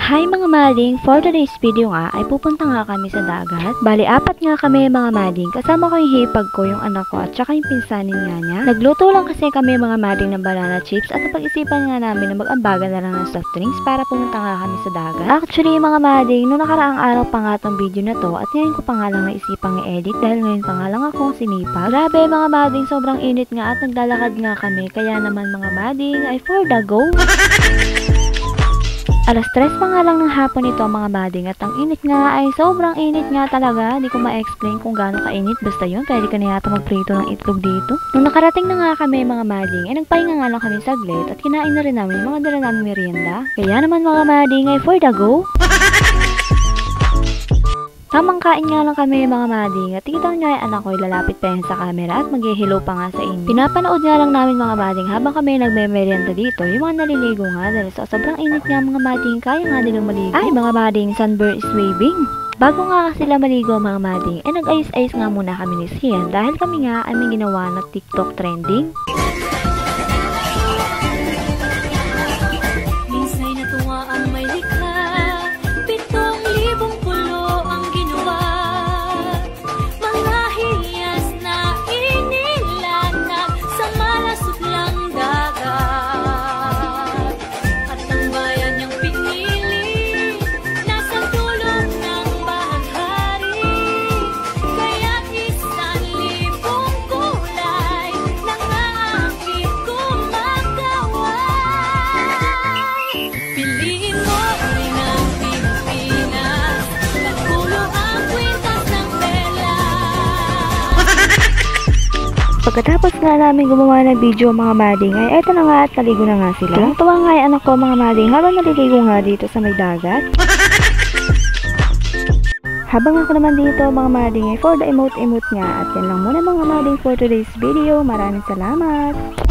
Hi mga mading, for today's video nga ay pupunta nga kami sa dagat. Bali, 4 nga kami mga mading. Kasama ko yung hipag ko, yung anak ko at saka yung pinsanin nga niya. Nagluto lang kasi kami mga mading ng banana chips at napag-isipan nga namin na mag-ambagan na lang ng soft drinks para pumunta nga kami sa dagat. Actually mga mading, noong nakaraang araw pa nga tong video na to at ngayon ko pa nga lang naisipang i-edit dahil ngayon pa nga lang akong sinipag. Grabe mga mading, sobrang init nga at naglalakad nga kami. Kaya naman mga mading ay for the go. Alas 3 pa nga lang ng hapon ito mga mading at ang init nga ay sobrang init nga talaga. Di ko ma-explain kung gaano kainit, basta yun pwede ka na yata magprito ng itlog dito. Nung nakarating na nga kami mga mading ay nagpahinga nga lang kami saglit at kinain na rin namin yung mga dala namin merienda. Kaya naman mga mading ay for the go. Tamang kain nga lang kami mga mading at tingnan nyo ay anak ko lalapit pa yan sa camera at mag-hello pa nga sa inyo. Pinapanood nga lang namin mga mading habang kami nagme-merienda dito, yung mga naliligo nga dahil sa sobrang init nga mga mading, kaya nga nilang maligo. Ay mga mading, sunburn is waving. Bago nga sila maligo mga mading, ay nag-ayos-ayos nga muna kami ni Sian dahil kami nga ay may ginawa na TikTok trending. Minsay natuwa ang may likha, 7,000 pulo ang ginawa. Mga hiyas na inilatag sa malasuklang dagat. At ang bayan niyang pinili, nasa dulong ng bahaghari. Kaya't 1,000 kulay nangaakit kumakaway. Piliin mo ay ng Pilipinas, pagpulo ang kwintas ng tela. Pagkatapos nga namin gumawa ng video mga mading ay eto na nga at naligo na nga sila. Tuwang-tuwa nga yung anak ko mga mading habang naliligo nga dito sa may dagat. Habang ako naman dito mga mading ay for the emote nga at yan lang muna mga mading for today's video. Maraming salamat!